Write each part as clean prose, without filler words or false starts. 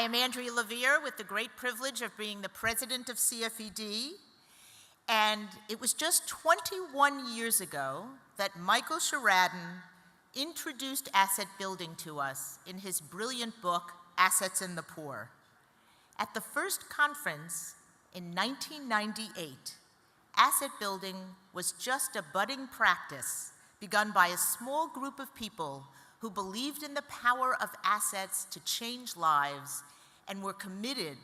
am Andrea Levere with the great privilege of being the president of CFED. And it was just 21 years ago that Michael Sheridan introduced asset building to us in his brilliant book, Assets and the Poor. At the first conference in 1998, asset building was just a budding practice begun by a small group of people who believed in the power of assets to change lives and were committed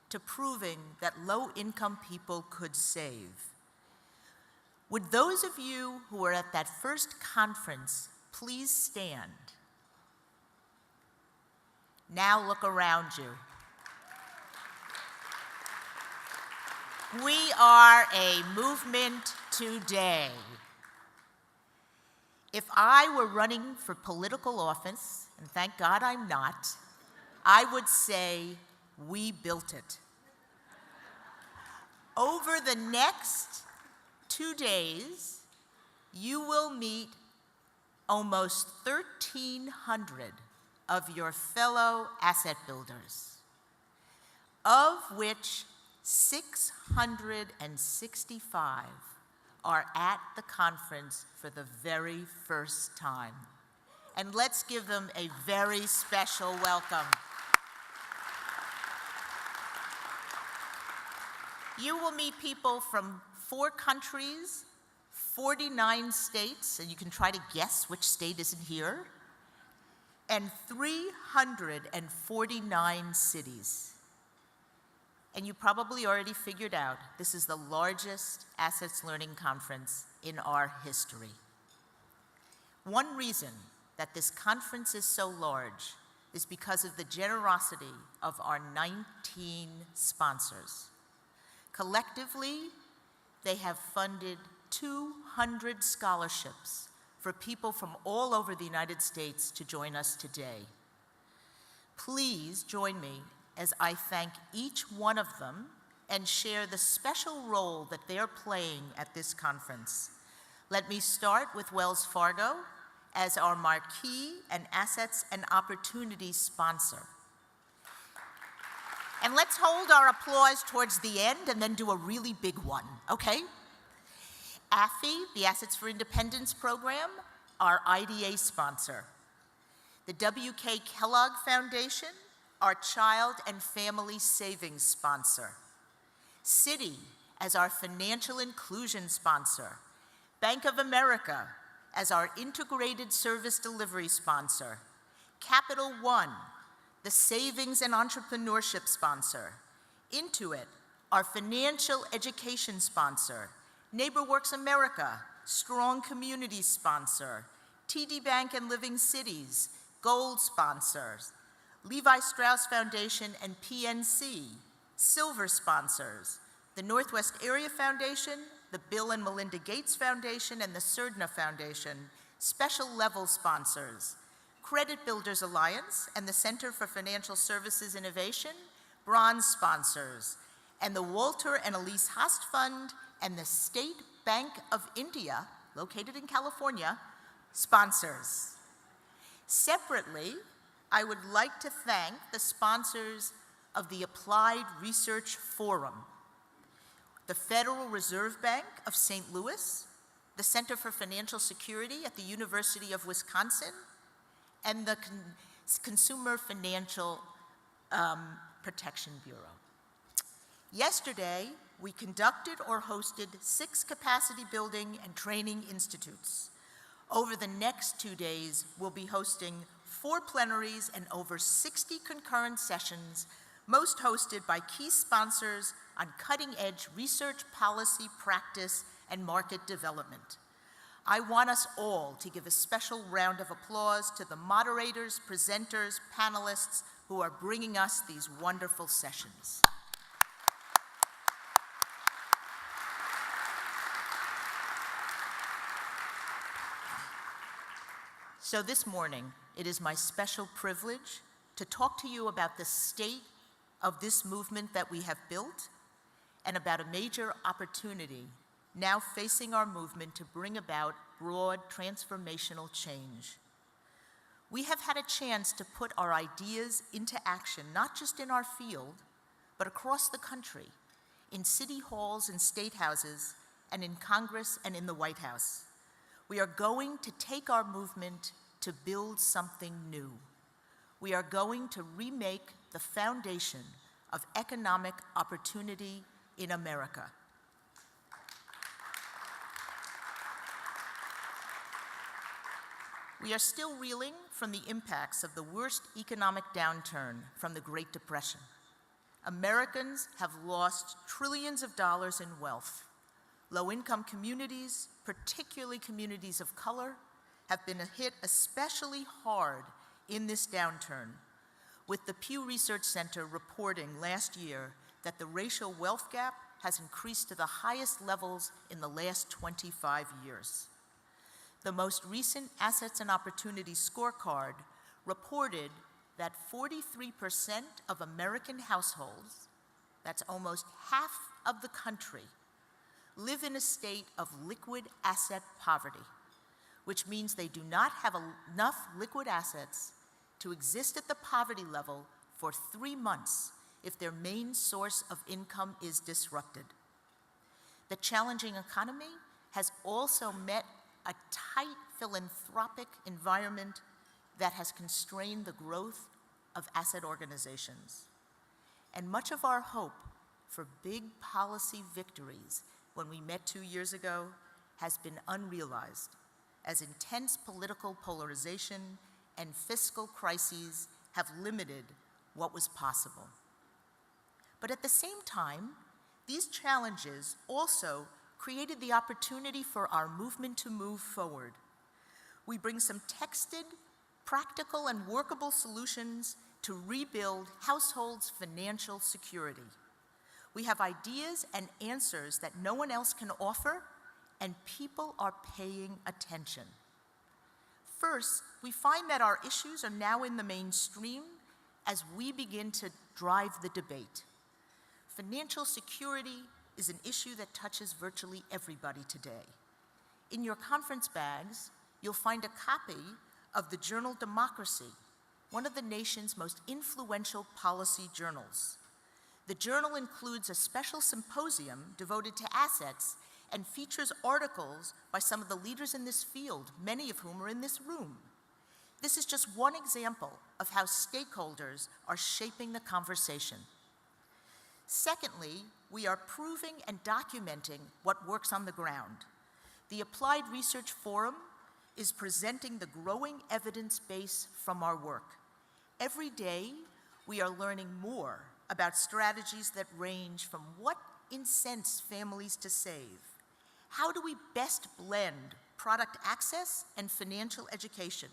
to proving that low-income people could save. Would those of you who were at that first conference please stand? Now look around you. We are a movement today. If I were running for political office, and thank God I'm not, I would say we built it. Over the next 2 days, you will meet almost 1,300 of your fellow asset builders, of which 665 are at the conference for the very first time. And let's give them a very special welcome. You will meet people from 4 countries, 49 states, and you can try to guess which state isn't here, and 349 cities. And you probably already figured out this is the largest Assets Learning Conference in our history. One reason that this conference is so large is because of the generosity of our 19 sponsors. Collectively, they have funded 200 scholarships for people from all over the United States to join us today. Please join me as I thank each one of them and share the special role that they're playing at this conference. Let me start with Wells Fargo as our marquee and assets and opportunities sponsor. And let's hold our applause towards the end and then do a really big one, okay? AFI, the Assets for Independence program, our IDA sponsor. The W.K. Kellogg Foundation, our Child and Family Savings sponsor. Citi as our financial inclusion sponsor. Bank of America as our integrated service delivery sponsor. Capital One, the savings and entrepreneurship sponsor. Intuit, our financial education sponsor. NeighborWorks America, strong community sponsor. TD Bank and Living Cities, gold sponsors. Levi Strauss Foundation and PNC, silver sponsors. The Northwest Area Foundation, the Bill and Melinda Gates Foundation, and the Surdna Foundation, special level sponsors. Credit Builders Alliance and the Center for Financial Services Innovation, bronze sponsors. And the Walter and Elise Haast Fund and the State Bank of India, located in California, sponsors. Separately, I would like to thank the sponsors of the Applied Research Forum, the Federal Reserve Bank of St. Louis, the Center for Financial Security at the University of Wisconsin, and the Consumer Financial Protection Bureau. Yesterday, we conducted or hosted 6 capacity building and training institutes. Over the next 2 days, we'll be hosting 4 plenaries and over 60 concurrent sessions, most hosted by key sponsors on cutting-edge research, policy, practice, and market development. I want us all to give a special round of applause to the moderators, presenters, panelists who are bringing us these wonderful sessions. So this morning, it is my special privilege to talk to you about the state of this movement that we have built and about a major opportunity now facing our movement to bring about broad transformational change. We have had a chance to put our ideas into action, not just in our field, but across the country, in city halls and state houses, and in Congress and in the White House. We are going to take our movement to build something new. We are going to remake the foundation of economic opportunity in America. We are still reeling from the impacts of the worst economic downturn from the Great Depression. Americans have lost trillions of dollars in wealth. Low-income communities, particularly communities of color, have been hit especially hard in this downturn, with the Pew Research Center reporting last year that the racial wealth gap has increased to the highest levels in the last 25 years. The most recent Assets and Opportunities Scorecard reported that 43% of American households, that's almost half of the country, live in a state of liquid asset poverty, which means they do not have enough liquid assets to exist at the poverty level for 3 months if their main source of income is disrupted. The challenging economy has also met a tight philanthropic environment that has constrained the growth of asset organizations. And much of our hope for big policy victories when we met 2 years ago has been unrealized, as intense political polarization and fiscal crises have limited what was possible. But at the same time, these challenges also created the opportunity for our movement to move forward. We bring some texted, practical, and workable solutions to rebuild households' financial security. We have ideas and answers that no one else can offer, and people are paying attention. First, we find that our issues are now in the mainstream as we begin to drive the debate. Financial security is an issue that touches virtually everybody today. In your conference bags, you'll find a copy of the journal Democracy, one of the nation's most influential policy journals. The journal includes a special symposium devoted to assets and features articles by some of the leaders in this field, many of whom are in this room. This is just one example of how stakeholders are shaping the conversation. Secondly, we are proving and documenting what works on the ground. The Applied Research Forum is presenting the growing evidence base from our work. Every day, we are learning more about strategies that range from what incents families to save, how do we best blend product access and financial education,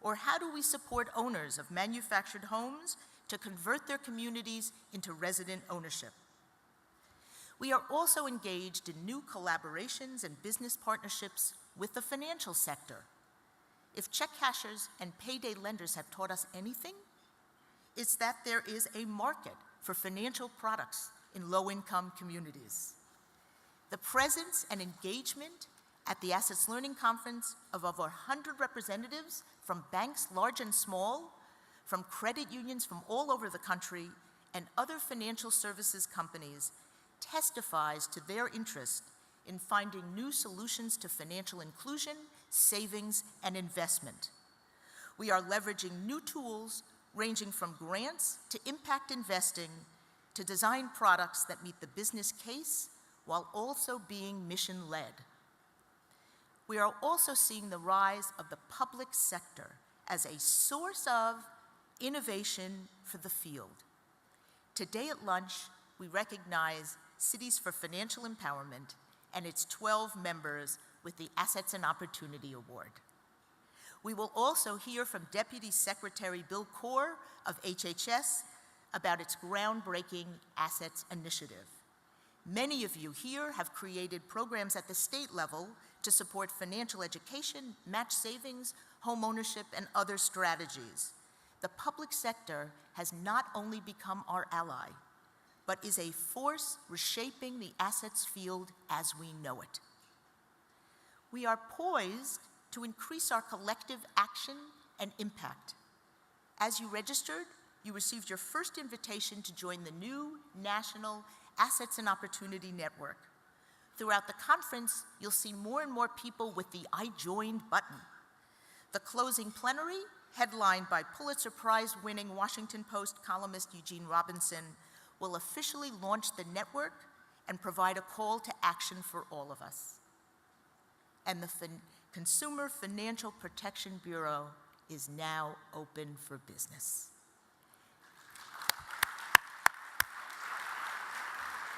or how do we support owners of manufactured homes to convert their communities into resident ownership. We are also engaged in new collaborations and business partnerships with the financial sector. If check cashers and payday lenders have taught us anything, it's that there is a market for financial products in low-income communities. The presence and engagement at the Assets Learning Conference of over 100 representatives from banks large and small, from credit unions from all over the country, and other financial services companies testifies to their interest in finding new solutions to financial inclusion, savings, and investment. We are leveraging new tools ranging from grants to impact investing to design products that meet the business case while also being mission-led. We are also seeing the rise of the public sector as a source of innovation for the field. Today at lunch, we recognize Cities for Financial Empowerment and its 12 members with the Assets and Opportunity Award. We will also hear from Deputy Secretary Bill Corr of HHS about its groundbreaking Assets Initiative. Many of you here have created programs at the state level to support financial education, match savings, home ownership, and other strategies. The public sector has not only become our ally, but is a force reshaping the assets field as we know it. We are poised to increase our collective action and impact. As you registered, you received your first invitation to join the new National Assets and Opportunity Network. Throughout the conference, you'll see more and more people with the I joined button. The closing plenary, headlined by Pulitzer Prize-winning Washington Post columnist Eugene Robinson, will officially launch the network and provide a call to action for all of us. And the Consumer Financial Protection Bureau is now open for business.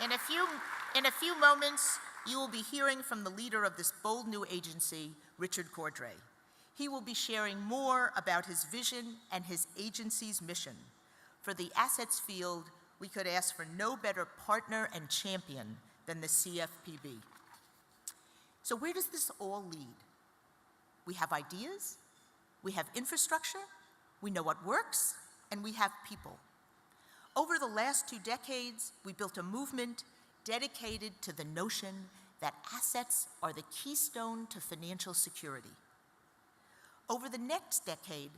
In a few moments, you will be hearing from the leader of this bold new agency, Richard Cordray. He will be sharing more about his vision and his agency's mission. For the assets field, we could ask for no better partner and champion than the CFPB. So where does this all lead? We have ideas, we have infrastructure, we know what works, and we have people. Over the last 2 decades, we built a movement dedicated to the notion that assets are the keystone to financial security. Over the next decade,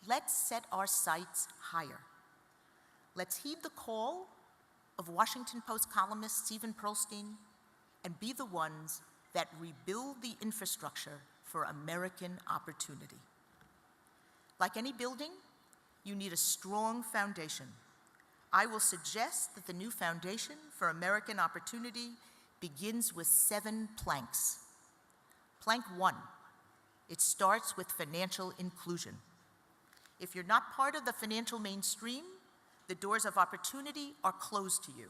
let's set our sights higher. Let's heed the call of Washington Post columnist Stephen Pearlstein and be the ones that rebuild the infrastructure for American opportunity. Like any building, you need a strong foundation. I will suggest that the new foundation for American opportunity begins with 7 planks. Plank 1, it starts with financial inclusion. If you're not part of the financial mainstream, the doors of opportunity are closed to you.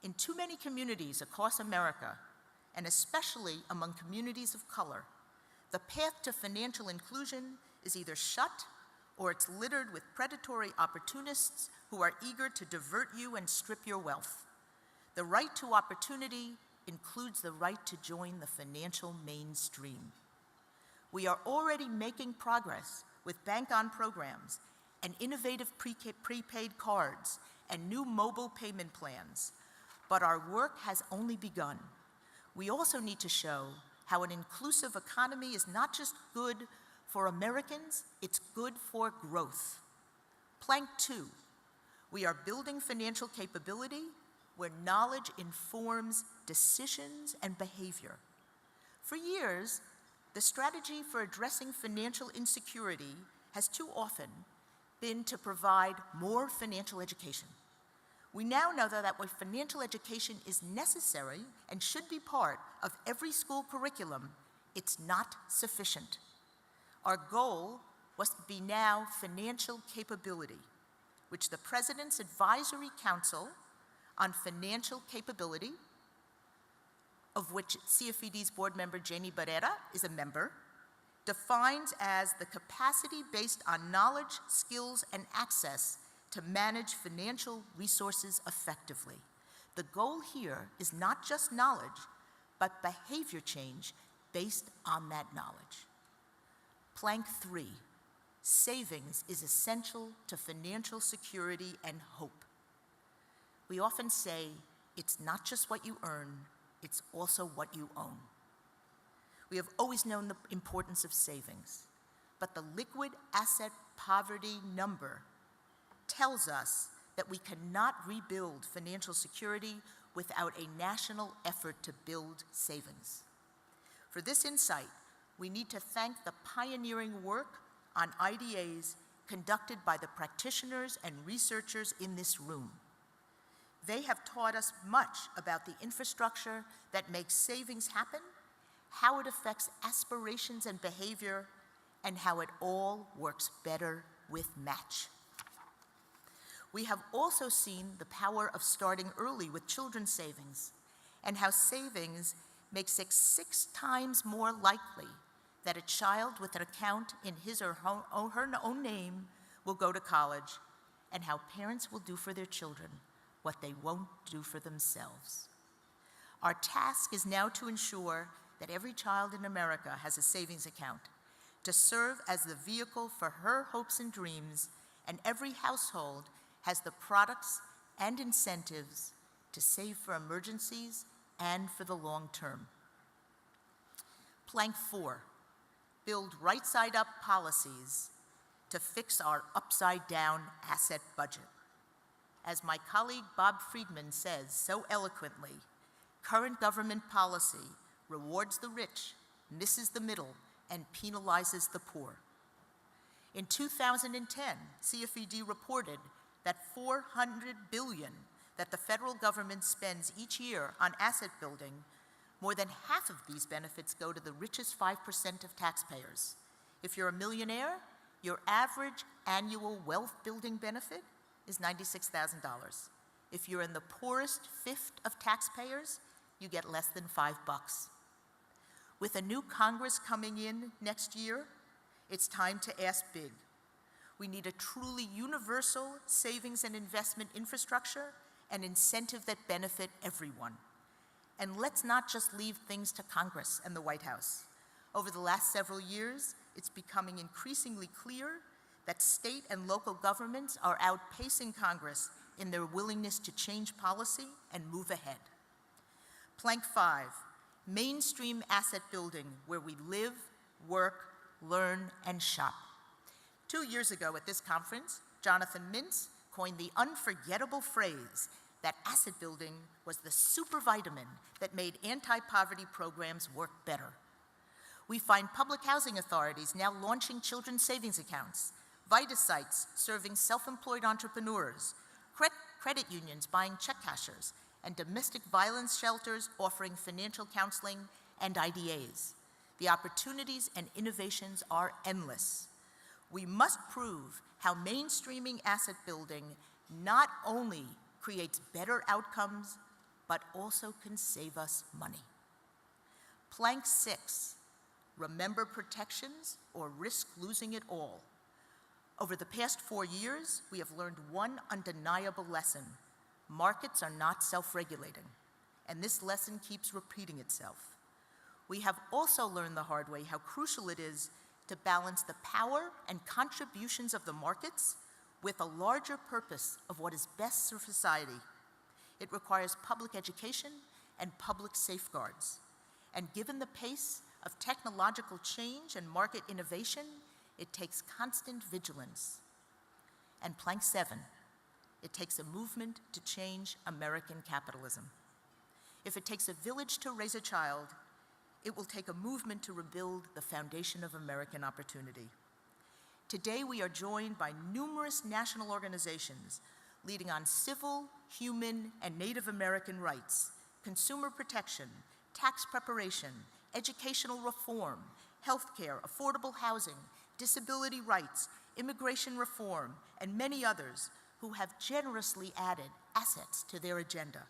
In too many communities across America, and especially among communities of color, the path to financial inclusion is either shut or it's littered with predatory opportunists who are eager to divert you and strip your wealth. The right to opportunity includes the right to join the financial mainstream. We are already making progress with bank-on programs and innovative prepaid cards and new mobile payment plans, but our work has only begun. We also need to show how an inclusive economy is not just good for Americans, it's good for growth. Plank 2, we are building financial capability where knowledge informs decisions and behavior. For years, the strategy for addressing financial insecurity has too often been to provide more financial education. We now know that while financial education is necessary and should be part of every school curriculum, it's not sufficient. Our goal was to be now financial capability, which the President's Advisory Council on Financial Capability, of which CFED's board member Jamie Barrera is a member, defines as the capacity based on knowledge, skills, and access to manage financial resources effectively. The goal here is not just knowledge, but behavior change based on that knowledge. Plank 3, savings is essential to financial security and hope. We often say it's not just what you earn, it's also what you own. We have always known the importance of savings, but the liquid asset poverty number tells us that we cannot rebuild financial security without a national effort to build savings. For this insight, we need to thank the pioneering work on IDAs conducted by the practitioners and researchers in this room. They have taught us much about the infrastructure that makes savings happen, how it affects aspirations and behavior, and how it all works better with match. We have also seen the power of starting early with children's savings and how savings makes it 6 times more likely that a child with an account in his or her own name will go to college, and how parents will do for their children what they won't do for themselves. Our task is now to ensure that every child in America has a savings account to serve as the vehicle for her hopes and dreams, and every household has the products and incentives to save for emergencies and for the long term. Plank 4, build right-side-up policies to fix our upside-down asset budget. As my colleague Bob Friedman says so eloquently, current government policy rewards the rich, misses the middle, and penalizes the poor. In 2010, CFED reported that $400 billion that the federal government spends each year on asset building, more than half of these benefits go to the richest 5% of taxpayers. If you're a millionaire, your average annual wealth building benefit is $96,000. If you're in the poorest fifth of taxpayers, you get less than $5. With a new Congress coming in next year, it's time to ask big. We need a truly universal savings and investment infrastructure and incentive that benefit everyone. And let's not just leave things to Congress and the White House. Over the last several years, it's becoming increasingly clear that state and local governments are outpacing Congress in their willingness to change policy and move ahead. Plank 5, mainstream asset building where we live, work, learn, and shop. 2 years ago at this conference, Jonathan Mintz coined the unforgettable phrase that asset building was the super vitamin that made anti-poverty programs work better. We find public housing authorities now launching children's savings accounts, Vita sites serving self-employed entrepreneurs, credit unions buying check cashers, and domestic violence shelters offering financial counseling and IDAs. The opportunities and innovations are endless. We must prove how mainstreaming asset building not only creates better outcomes, but also can save us money. Plank 6, remember protections or risk losing it all. Over the past 4 years, we have learned one undeniable lesson. Markets are not self-regulating, and this lesson keeps repeating itself. We have also learned the hard way how crucial it is to balance the power and contributions of the markets with a larger purpose of what is best for society. It requires public education and public safeguards. And given the pace of technological change and market innovation, it takes constant vigilance. And Plank 7, it takes a movement to change American capitalism. If it takes a village to raise a child, it will take a movement to rebuild the foundation of American opportunity. Today, we are joined by numerous national organizations leading on civil, human, and Native American rights, consumer protection, tax preparation, educational reform, healthcare, affordable housing, disability rights, immigration reform, and many others who have generously added assets to their agenda.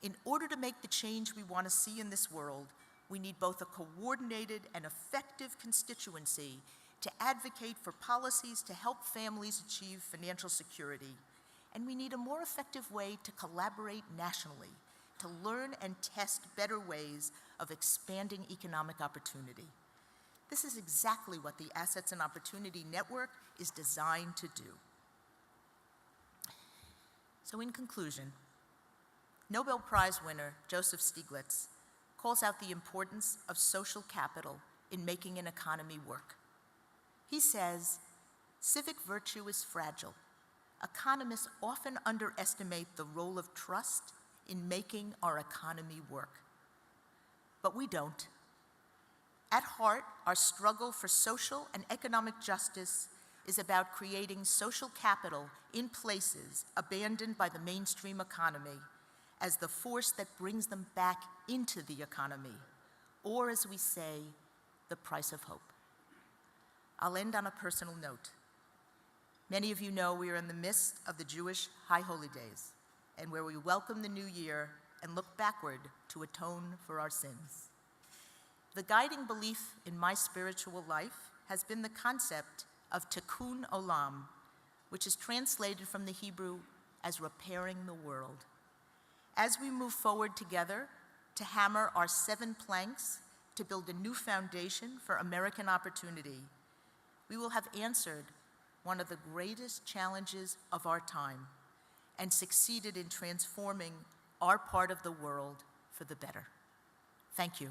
In order to make the change we want to see in this world, we need both a coordinated and effective constituency to advocate for policies to help families achieve financial security. And we need a more effective way to collaborate nationally, to learn and test better ways of expanding economic opportunity. This is exactly what the Assets and Opportunity Network is designed to do. So in conclusion, Nobel Prize winner Joseph Stiglitz calls out the importance of social capital in making an economy work. He says, civic virtue is fragile. Economists often underestimate the role of trust in making our economy work. But we don't. At heart, our struggle for social and economic justice is about creating social capital in places abandoned by the mainstream economy as the force that brings them back into the economy, or as we say, the price of hope. I'll end on a personal note. Many of you know we are in the midst of the Jewish High Holy Days, and where we welcome the new year and look backward to atone for our sins. The guiding belief in my spiritual life has been the concept of tikkun olam, which is translated from the Hebrew as repairing the world. As we move forward together to hammer our 7 planks to build a new foundation for American opportunity, we will have answered one of the greatest challenges of our time and succeeded in transforming our part of the world for the better. Thank you.